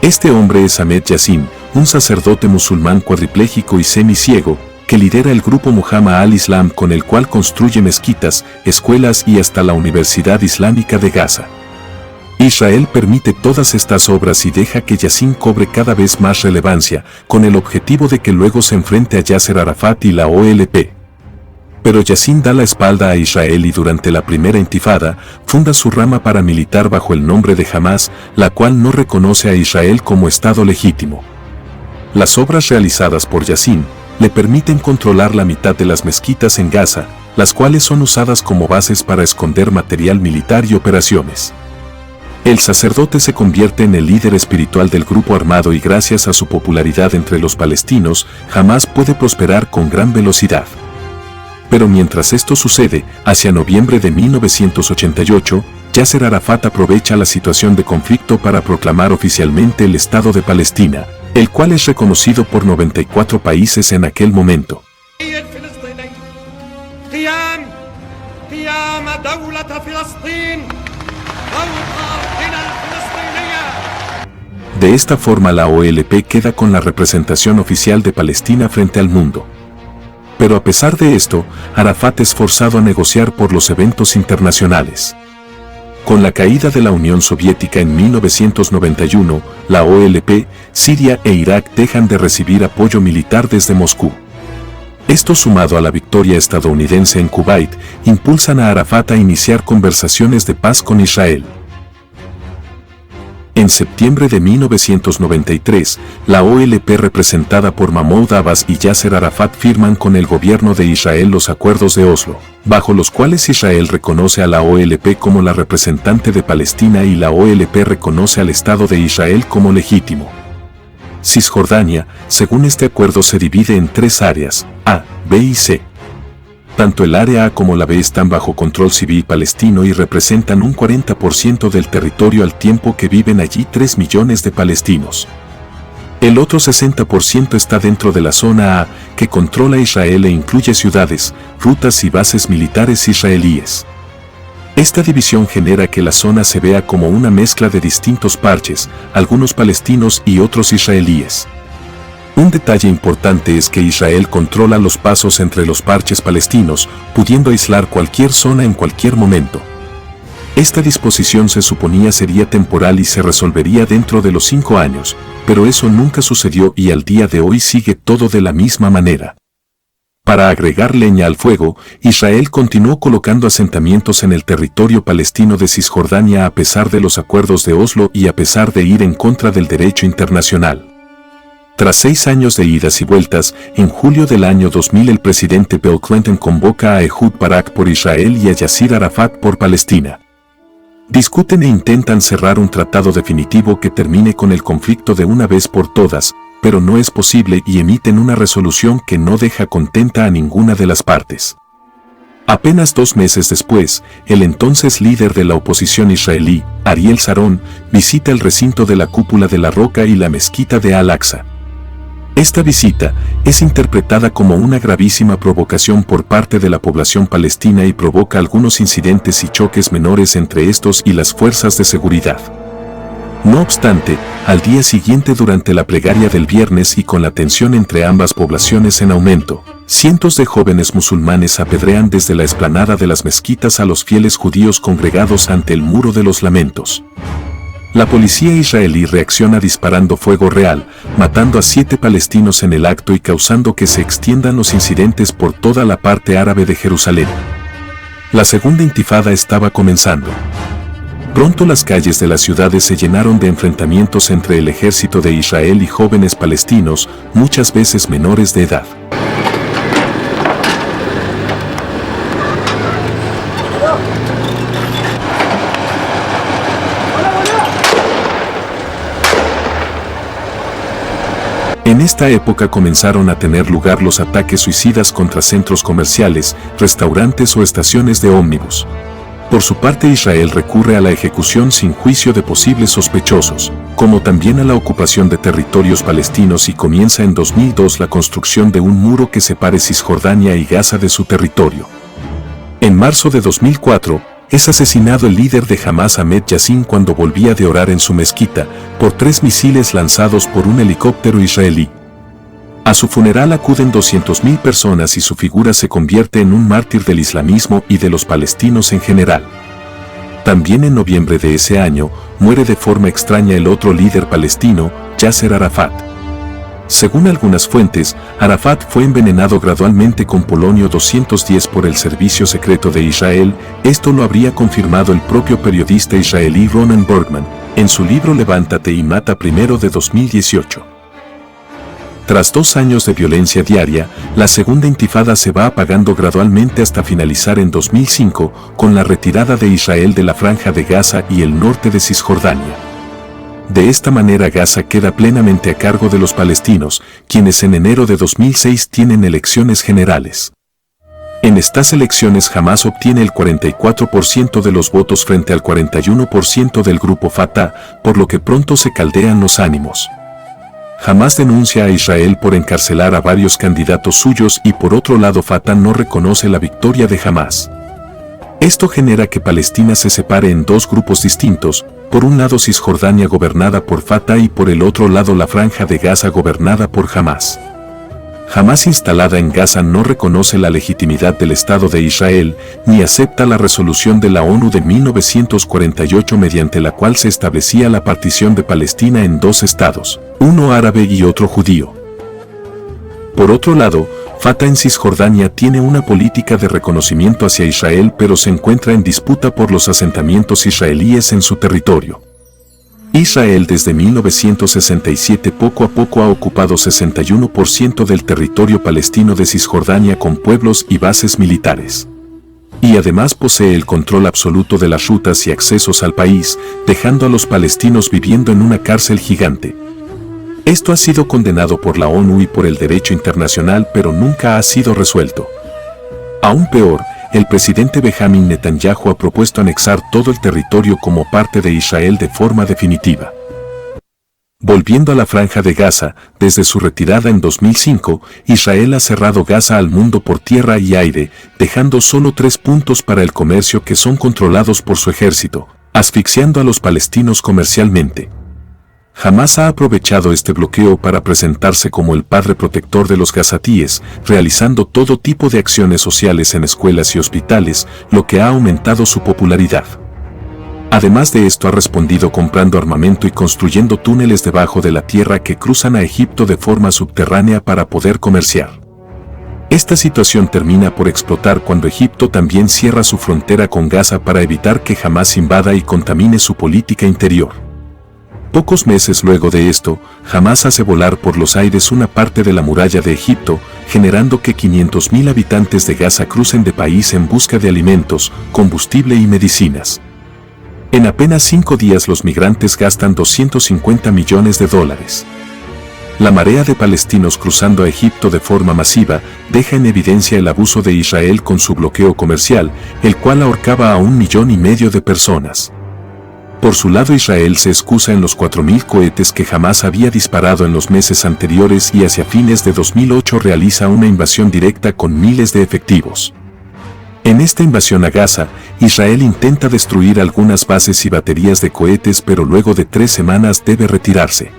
Este hombre es Ahmed Yassin, un sacerdote musulmán cuadripléjico y semiciego, que lidera el grupo Muhammad al-Islam con el cual construye mezquitas, escuelas y hasta la Universidad Islámica de Gaza. Israel permite todas estas obras y deja que Yassin cobre cada vez más relevancia, con el objetivo de que luego se enfrente a Yasser Arafat y la OLP. Pero Yassin da la espalda a Israel y durante la Primera Intifada, funda su rama paramilitar bajo el nombre de Hamás, la cual no reconoce a Israel como Estado legítimo. Las obras realizadas por Yassin le permiten controlar la mitad de las mezquitas en Gaza, las cuales son usadas como bases para esconder material militar y operaciones. El sacerdote se convierte en el líder espiritual del grupo armado y gracias a su popularidad entre los palestinos, Hamás puede prosperar con gran velocidad. Pero mientras esto sucede, hacia noviembre de 1988, Yasser Arafat aprovecha la situación de conflicto para proclamar oficialmente el Estado de Palestina, el cual es reconocido por 94 países en aquel momento. De esta forma la OLP queda con la representación oficial de Palestina frente al mundo. Pero a pesar de esto, Arafat es forzado a negociar por los eventos internacionales. Con la caída de la Unión Soviética en 1991, la OLP, Siria e Irak dejan de recibir apoyo militar desde Moscú. Esto sumado a la victoria estadounidense en Kuwait, impulsan a Arafat a iniciar conversaciones de paz con Israel. En septiembre de 1993, la OLP representada por Mahmoud Abbas y Yasser Arafat firman con el gobierno de Israel los acuerdos de Oslo, bajo los cuales Israel reconoce a la OLP como la representante de Palestina y la OLP reconoce al Estado de Israel como legítimo. Cisjordania, según este acuerdo, se divide en tres áreas, A, B y C. Tanto el área A como la B están bajo control civil palestino y representan un 40% del territorio al tiempo que viven allí 3 millones de palestinos. El otro 60% está dentro de la zona A, que controla Israel e incluye ciudades, rutas y bases militares israelíes. Esta división genera que la zona se vea como una mezcla de distintos parches, algunos palestinos y otros israelíes. Un detalle importante es que Israel controla los pasos entre los parches palestinos, pudiendo aislar cualquier zona en cualquier momento. Esta disposición se suponía sería temporal y se resolvería dentro de los 5 años, pero eso nunca sucedió y al día de hoy sigue todo de la misma manera. Para agregar leña al fuego, Israel continuó colocando asentamientos en el territorio palestino de Cisjordania a pesar de los acuerdos de Oslo y a pesar de ir en contra del derecho internacional. Tras 6 años de idas y vueltas, en julio del año 2000 el presidente Bill Clinton convoca a Ehud Barak por Israel y a Yasser Arafat por Palestina. Discuten e intentan cerrar un tratado definitivo que termine con el conflicto de una vez por todas, pero no es posible y emiten una resolución que no deja contenta a ninguna de las partes. Apenas 2 meses después, el entonces líder de la oposición israelí, Ariel Sharon, visita el recinto de la Cúpula de la Roca y la mezquita de Al-Aqsa. Esta visita es interpretada como una gravísima provocación por parte de la población palestina y provoca algunos incidentes y choques menores entre estos y las fuerzas de seguridad. No obstante, al día siguiente durante la plegaria del viernes y con la tensión entre ambas poblaciones en aumento, cientos de jóvenes musulmanes apedrean desde la explanada de las mezquitas a los fieles judíos congregados ante el Muro de los Lamentos. La policía israelí reacciona disparando fuego real, matando a 7 palestinos en el acto y causando que se extiendan los incidentes por toda la parte árabe de Jerusalén. La segunda intifada estaba comenzando. Pronto las calles de las ciudades se llenaron de enfrentamientos entre el ejército de Israel y jóvenes palestinos, muchas veces menores de edad. En esta época comenzaron a tener lugar los ataques suicidas contra centros comerciales, restaurantes o estaciones de ómnibus. Por su parte, Israel recurre a la ejecución sin juicio de posibles sospechosos, como también a la ocupación de territorios palestinos y comienza en 2002 la construcción de un muro que separe Cisjordania y Gaza de su territorio. En marzo de 2004, es asesinado el líder de Hamás Ahmed Yassin cuando volvía de orar en su mezquita, por 3 misiles lanzados por un helicóptero israelí. A su funeral acuden 200.000 personas y su figura se convierte en un mártir del islamismo y de los palestinos en general. También en noviembre de ese año, muere de forma extraña el otro líder palestino, Yasser Arafat. Según algunas fuentes, Arafat fue envenenado gradualmente con polonio 210 por el servicio secreto de Israel. Esto lo habría confirmado el propio periodista israelí Ronen Bergman, en su libro Levántate y mata primero de 2018. Tras 2 años de violencia diaria, la segunda intifada se va apagando gradualmente hasta finalizar en 2005, con la retirada de Israel de la Franja de Gaza y el norte de Cisjordania. De esta manera Gaza queda plenamente a cargo de los palestinos, quienes en enero de 2006 tienen elecciones generales. En estas elecciones Hamás obtiene el 44% de los votos frente al 41% del grupo Fatah, por lo que pronto se caldean los ánimos. Hamás denuncia a Israel por encarcelar a varios candidatos suyos y por otro lado Fatah no reconoce la victoria de Hamás. Esto genera que Palestina se separe en 2 grupos distintos, por un lado Cisjordania gobernada por Fatah y por el otro lado la Franja de Gaza gobernada por Hamás. Hamás instalada en Gaza no reconoce la legitimidad del Estado de Israel, ni acepta la resolución de la ONU de 1948 mediante la cual se establecía la partición de Palestina en 2 estados, uno árabe y otro judío. Por otro lado, Fatah en Cisjordania tiene una política de reconocimiento hacia Israel pero se encuentra en disputa por los asentamientos israelíes en su territorio. Israel desde 1967 poco a poco ha ocupado 61% del territorio palestino de Cisjordania con pueblos y bases militares. Y además posee el control absoluto de las rutas y accesos al país, dejando a los palestinos viviendo en una cárcel gigante. Esto ha sido condenado por la ONU y por el derecho internacional pero nunca ha sido resuelto. Aún peor, el presidente Benjamin Netanyahu ha propuesto anexar todo el territorio como parte de Israel de forma definitiva. Volviendo a la Franja de Gaza, desde su retirada en 2005, Israel ha cerrado Gaza al mundo por tierra y aire, dejando solo 3 puntos para el comercio que son controlados por su ejército, asfixiando a los palestinos comercialmente. Hamás ha aprovechado este bloqueo para presentarse como el padre protector de los gazatíes, realizando todo tipo de acciones sociales en escuelas y hospitales, lo que ha aumentado su popularidad. Además de esto ha respondido comprando armamento y construyendo túneles debajo de la tierra que cruzan a Egipto de forma subterránea para poder comerciar. Esta situación termina por explotar cuando Egipto también cierra su frontera con Gaza para evitar que Hamás invada y contamine su política interior. Pocos meses luego de esto, Hamás hace volar por los aires una parte de la muralla de Egipto, generando que 500.000 habitantes de Gaza crucen de país en busca de alimentos, combustible y medicinas. En apenas 5 días los migrantes gastan $250 millones. La marea de palestinos cruzando a Egipto de forma masiva deja en evidencia el abuso de Israel con su bloqueo comercial, el cual ahorcaba a 1,5 millones de personas. Por su lado, Israel se excusa en los 4.000 cohetes que Hamás había disparado en los meses anteriores y hacia fines de 2008 realiza una invasión directa con miles de efectivos. En esta invasión a Gaza, Israel intenta destruir algunas bases y baterías de cohetes, pero luego de 3 semanas debe retirarse.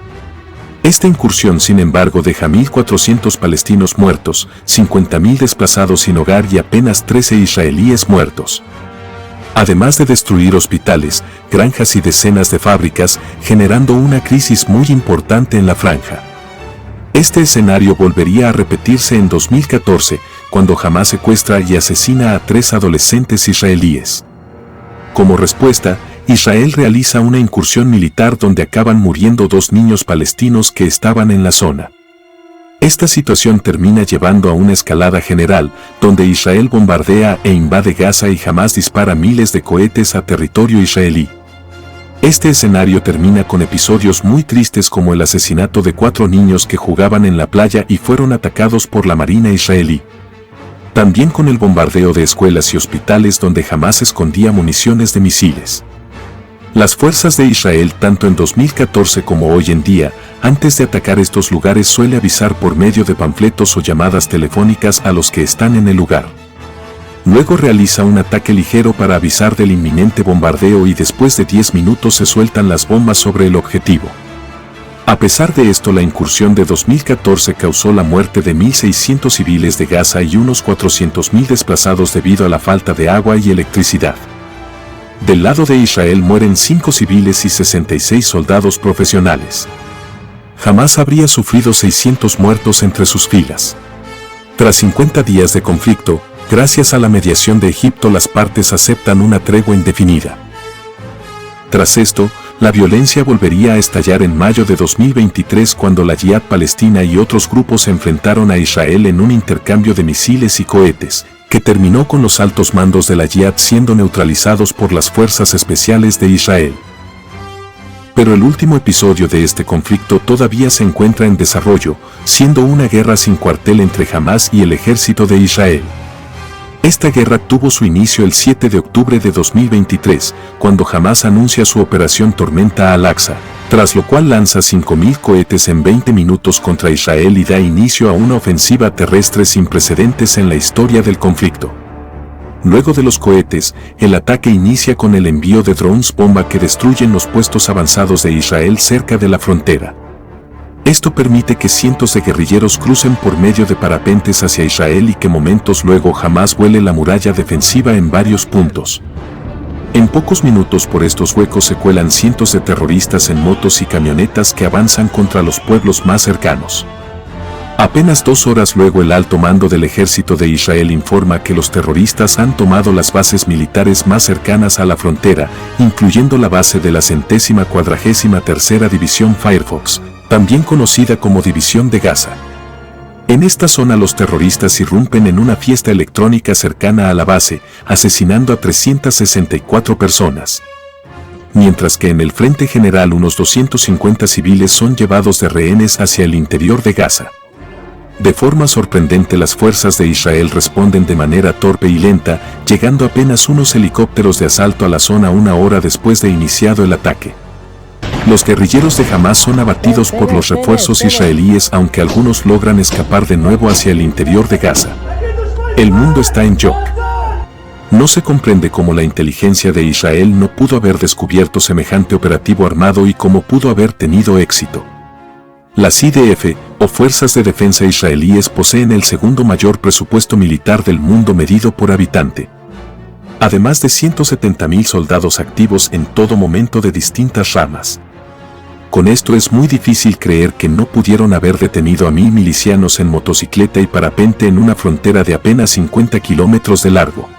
Esta incursión, sin embargo, deja 1.400 palestinos muertos, 50.000 desplazados sin hogar y apenas 13 israelíes muertos. Además de destruir hospitales, granjas y decenas de fábricas, generando una crisis muy importante en la franja. Este escenario volvería a repetirse en 2014, cuando Hamás secuestra y asesina a 3 adolescentes israelíes. Como respuesta, Israel realiza una incursión militar donde acaban muriendo 2 niños palestinos que estaban en la zona. Esta situación termina llevando a una escalada general, donde Israel bombardea e invade Gaza y Hamás dispara miles de cohetes a territorio israelí. Este escenario termina con episodios muy tristes como el asesinato de 4 niños que jugaban en la playa y fueron atacados por la Marina israelí. También con el bombardeo de escuelas y hospitales donde Hamás escondía municiones de misiles. Las fuerzas de Israel, tanto en 2014 como hoy en día, antes de atacar estos lugares suele avisar por medio de panfletos o llamadas telefónicas a los que están en el lugar. Luego realiza un ataque ligero para avisar del inminente bombardeo y después de 10 minutos se sueltan las bombas sobre el objetivo. A pesar de esto, la incursión de 2014 causó la muerte de 1.600 civiles de Gaza y unos 400.000 desplazados debido a la falta de agua y electricidad. Del lado de Israel mueren 5 civiles y 66 soldados profesionales. Hamás habría sufrido 600 muertos entre sus filas. Tras 50 días de conflicto, gracias a la mediación de Egipto, las partes aceptan una tregua indefinida. Tras esto, la violencia volvería a estallar en mayo de 2023 cuando la Yihad Palestina y otros grupos se enfrentaron a Israel en un intercambio de misiles y cohetes, que terminó con los altos mandos de la Yihad siendo neutralizados por las fuerzas especiales de Israel. Pero el último episodio de este conflicto todavía se encuentra en desarrollo, siendo una guerra sin cuartel entre Hamás y el ejército de Israel. Esta guerra tuvo su inicio el 7 de octubre de 2023, cuando Hamás anuncia su operación Tormenta Al-Aqsa, tras lo cual lanza 5.000 cohetes en 20 minutos contra Israel y da inicio a una ofensiva terrestre sin precedentes en la historia del conflicto. Luego de los cohetes, el ataque inicia con el envío de drones bomba que destruyen los puestos avanzados de Israel cerca de la frontera. Esto permite que cientos de guerrilleros crucen por medio de parapentes hacia Israel y que momentos luego Hamás vuele la muralla defensiva en varios puntos. En pocos minutos por estos huecos se cuelan cientos de terroristas en motos y camionetas que avanzan contra los pueblos más cercanos. Apenas 2 horas luego, el alto mando del ejército de Israel informa que los terroristas han tomado las bases militares más cercanas a la frontera, incluyendo la base de la 143ª División Firefox, también conocida como División de Gaza. En esta zona los terroristas irrumpen en una fiesta electrónica cercana a la base, asesinando a 364 personas. Mientras que en el frente general unos 250 civiles son llevados de rehenes hacia el interior de Gaza. De forma sorprendente, las fuerzas de Israel responden de manera torpe y lenta, llegando apenas unos helicópteros de asalto a la zona 1 hora después de iniciado el ataque. Los guerrilleros de Hamás son abatidos por los refuerzos israelíes, aunque algunos logran escapar de nuevo hacia el interior de Gaza. El mundo está en shock. No se comprende cómo la inteligencia de Israel no pudo haber descubierto semejante operativo armado y cómo pudo haber tenido éxito. Las IDF, o Fuerzas de Defensa Israelíes, poseen el segundo mayor presupuesto militar del mundo medido por habitante. Además de 170.000 soldados activos en todo momento de distintas ramas. Con esto es muy difícil creer que no pudieron haber detenido a 1.000 milicianos en motocicleta y parapente en una frontera de apenas 50 kilómetros de largo.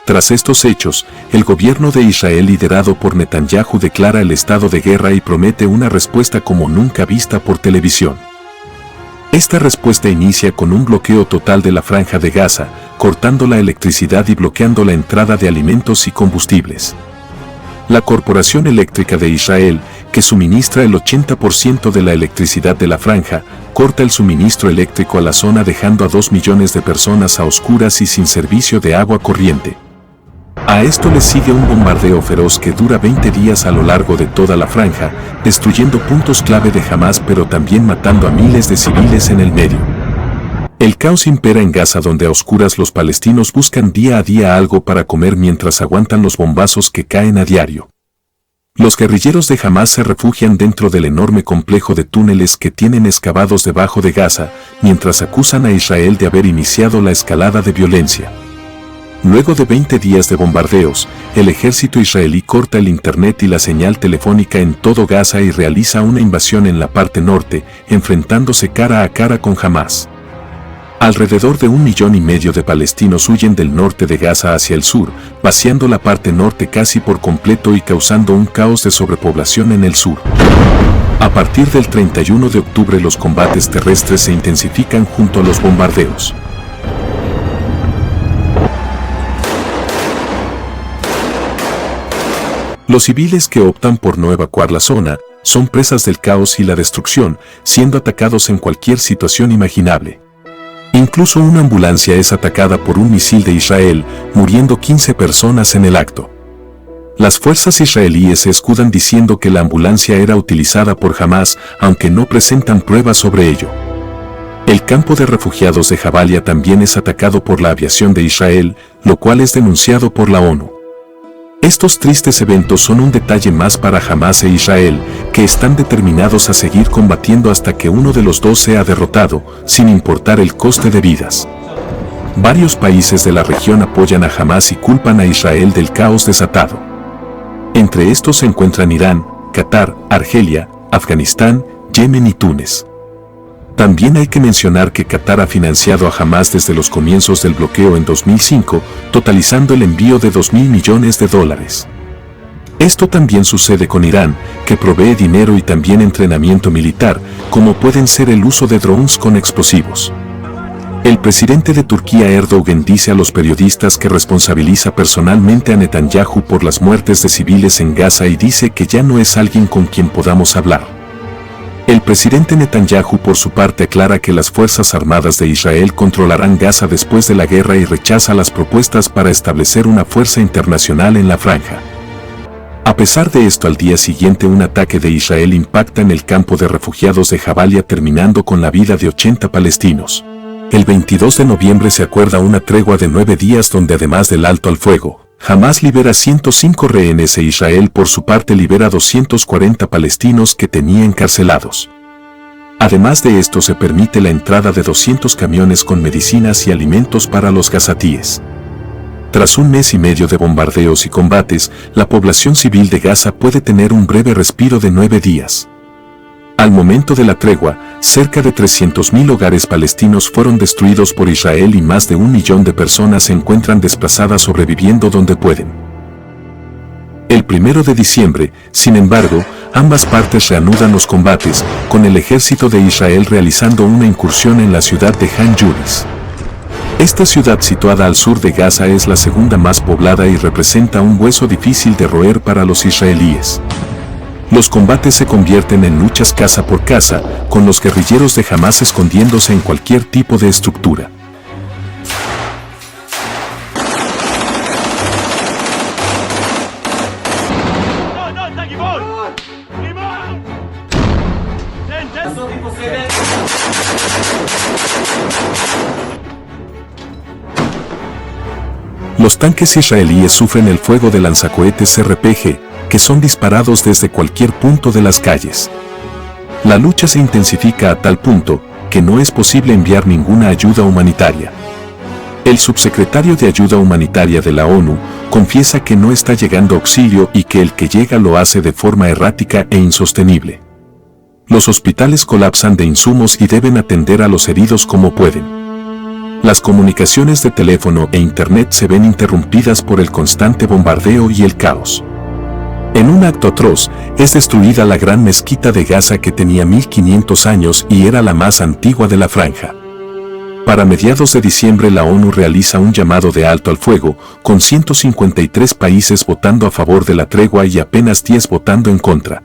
Tras estos hechos, el gobierno de Israel liderado por Netanyahu declara el estado de guerra y promete una respuesta como nunca vista por televisión. Esta respuesta inicia con un bloqueo total de la franja de Gaza, cortando la electricidad y bloqueando la entrada de alimentos y combustibles. La Corporación Eléctrica de Israel, que suministra el 80% de la electricidad de la franja, corta el suministro eléctrico a la zona, dejando a 2 millones de personas a oscuras y sin servicio de agua corriente. A A esto le sigue un bombardeo feroz que dura 20 días a lo largo de toda la franja, destruyendo puntos clave de Hamás pero también matando a miles de civiles en el medio. El caos impera en Gaza, donde a oscuras los palestinos buscan día a día algo para comer mientras aguantan los bombazos que caen a diario. Los guerrilleros de Hamás se refugian dentro del enorme complejo de túneles que tienen excavados debajo de Gaza, mientras acusan a Israel de haber iniciado la escalada de violencia. Luego de 20 días de bombardeos, el ejército israelí corta el internet y la señal telefónica en todo Gaza y realiza una invasión en la parte norte, enfrentándose cara a cara con Hamás. Alrededor de 1,5 millones de palestinos huyen del norte de Gaza hacia el sur, vaciando la parte norte casi por completo y causando un caos de sobrepoblación en el sur. A partir del 31 de octubre los combates terrestres se intensifican junto a los bombardeos. Los civiles que optan por no evacuar la zona son presas del caos y la destrucción, siendo atacados en cualquier situación imaginable. Incluso una ambulancia es atacada por un misil de Israel, muriendo 15 personas en el acto. Las fuerzas israelíes se escudan diciendo que la ambulancia era utilizada por Hamás, aunque no presentan pruebas sobre ello. El campo de refugiados de Jabalia también es atacado por la aviación de Israel, lo cual es denunciado por la ONU. Estos tristes eventos son un detalle más para Hamás e Israel, que están determinados a seguir combatiendo hasta que uno de los dos sea derrotado, sin importar el coste de vidas. Varios países de la región apoyan a Hamás y culpan a Israel del caos desatado. Entre estos se encuentran Irán, Qatar, Argelia, Afganistán, Yemen y Túnez. También hay que mencionar que Qatar ha financiado a Hamás desde los comienzos del bloqueo en 2005, totalizando el envío de $2.000 millones. Esto también sucede con Irán, que provee dinero y también entrenamiento militar, como pueden ser el uso de drones con explosivos. El presidente de Turquía Erdogan dice a los periodistas que responsabiliza personalmente a Netanyahu por las muertes de civiles en Gaza y dice que ya no es alguien con quien podamos hablar. El presidente Netanyahu por su parte aclara que las Fuerzas Armadas de Israel controlarán Gaza después de la guerra y rechaza las propuestas para establecer una fuerza internacional en la franja. A pesar de esto, al día siguiente un ataque de Israel impacta en el campo de refugiados de Jabalia, terminando con la vida de 80 palestinos. El 22 de noviembre se acuerda una tregua de 9 días donde además del alto al fuego, Hamás libera 105 rehenes e Israel por su parte libera 240 palestinos que tenía encarcelados. Además de esto se permite la entrada de 200 camiones con medicinas y alimentos para los gazatíes. Tras 1 mes y medio de bombardeos y combates, la población civil de Gaza puede tener un breve respiro de 9 días. Al momento de la tregua, cerca de 300.000 hogares palestinos fueron destruidos por Israel y más de 1 millón de personas se encuentran desplazadas sobreviviendo donde pueden. El 1 de diciembre, sin embargo, ambas partes reanudan los combates, con el ejército de Israel realizando una incursión en la ciudad de Han Yunis. Esta ciudad situada al sur de Gaza es la segunda más poblada y representa un hueso difícil de roer para los israelíes. Los combates se convierten en luchas casa por casa, con los guerrilleros de Hamás escondiéndose en cualquier tipo de estructura. Los tanques israelíes sufren el fuego de lanzacohetes RPG, que son disparados desde cualquier punto de las calles. La lucha se intensifica a tal punto que no es posible enviar ninguna ayuda humanitaria. El subsecretario de Ayuda Humanitaria de la ONU confiesa que no está llegando auxilio y que el que llega lo hace de forma errática e insostenible. Los hospitales colapsan de insumos y deben atender a los heridos como pueden. Las comunicaciones de teléfono e internet se ven interrumpidas por el constante bombardeo y el caos. En un acto atroz, es destruida la gran mezquita de Gaza que tenía 1500 años y era la más antigua de la franja. Para mediados de diciembre la ONU realiza un llamado de alto al fuego, con 153 países votando a favor de la tregua y apenas 10 votando en contra.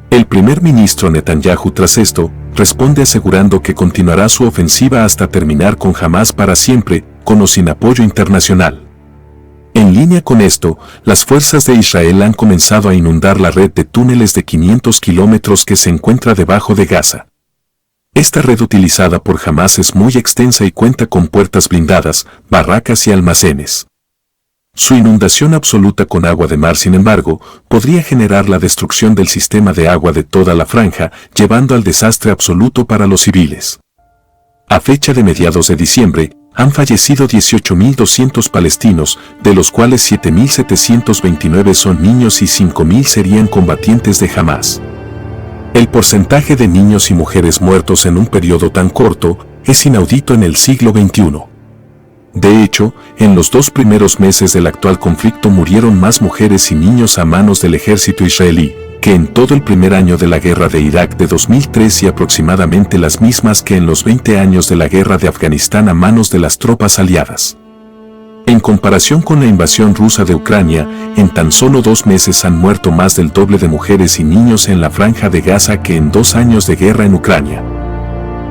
El primer ministro Netanyahu tras esto, responde asegurando que continuará su ofensiva hasta terminar con Hamás para siempre, con o sin apoyo internacional. En línea con esto, las fuerzas de Israel han comenzado a inundar la red de túneles de 500 kilómetros que se encuentra debajo de Gaza. Esta red utilizada por Hamás es muy extensa y cuenta con puertas blindadas, barracas y almacenes. Su inundación absoluta con agua de mar, sin embargo, podría generar la destrucción del sistema de agua de toda la franja, llevando al desastre absoluto para los civiles. A fecha de mediados de diciembre, han fallecido 18.200 palestinos, de los cuales 7.729 son niños y 5.000 serían combatientes de Hamás. El porcentaje de niños y mujeres muertos en un periodo tan corto es inaudito en el siglo XXI. De hecho, en los 2 primeros meses del actual conflicto murieron más mujeres y niños a manos del ejército israelí que en todo el primer año de la guerra de Irak de 2003 y aproximadamente las mismas que en los 20 años de la guerra de Afganistán a manos de las tropas aliadas. En comparación con la invasión rusa de Ucrania, en tan solo 2 meses han muerto más del doble de mujeres y niños en la franja de Gaza que en 2 años de guerra en Ucrania.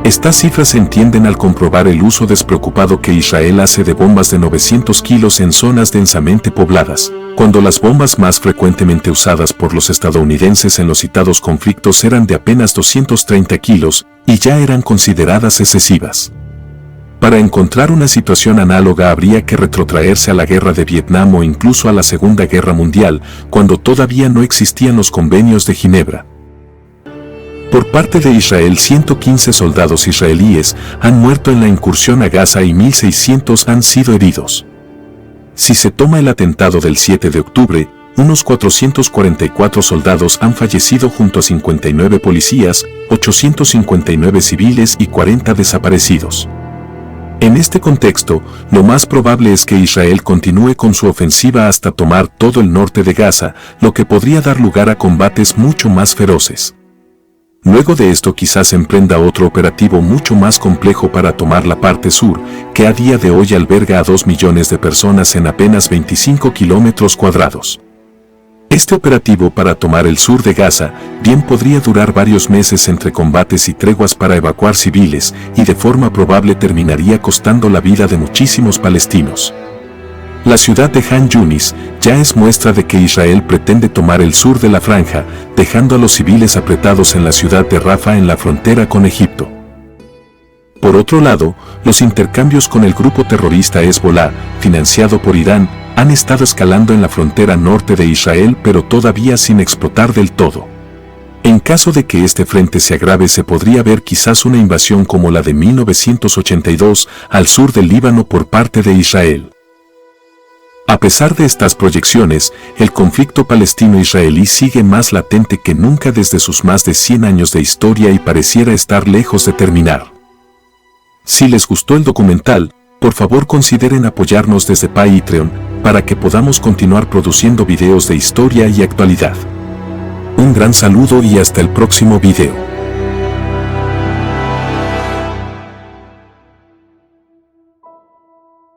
Estas cifras se entienden al comprobar el uso despreocupado que Israel hace de bombas de 900 kilos en zonas densamente pobladas, cuando las bombas más frecuentemente usadas por los estadounidenses en los citados conflictos eran de apenas 230 kilos y ya eran consideradas excesivas. Para encontrar una situación análoga habría que retrotraerse a la guerra de Vietnam o incluso a la Segunda Guerra Mundial, cuando todavía no existían los convenios de Ginebra. Por parte de Israel, 115 soldados israelíes han muerto en la incursión a Gaza y 1.600 han sido heridos. Si se toma el atentado del 7 de octubre, unos 444 soldados han fallecido junto a 59 policías, 859 civiles y 40 desaparecidos. En este contexto, lo más probable es que Israel continúe con su ofensiva hasta tomar todo el norte de Gaza, lo que podría dar lugar a combates mucho más feroces. Luego de esto quizás emprenda otro operativo mucho más complejo para tomar la parte sur, que a día de hoy alberga a 2 millones de personas en apenas 25 kilómetros cuadrados. Este operativo para tomar el sur de Gaza bien podría durar varios meses entre combates y treguas para evacuar civiles y de forma probable terminaría costando la vida de muchísimos palestinos. La ciudad de Han Yunis ya es muestra de que Israel pretende tomar el sur de la franja, dejando a los civiles apretados en la ciudad de Rafah en la frontera con Egipto. Por otro lado, los intercambios con el grupo terrorista Hezbollah, financiado por Irán, han estado escalando en la frontera norte de Israel pero todavía sin explotar del todo. En caso de que este frente se agrave se podría ver quizás una invasión como la de 1982 al sur del Líbano por parte de Israel. A pesar de estas proyecciones, el conflicto palestino-israelí sigue más latente que nunca desde sus más de 100 años de historia y pareciera estar lejos de terminar. Si les gustó el documental, por favor consideren apoyarnos desde Patreon para que podamos continuar produciendo videos de historia y actualidad. Un gran saludo y hasta el próximo video.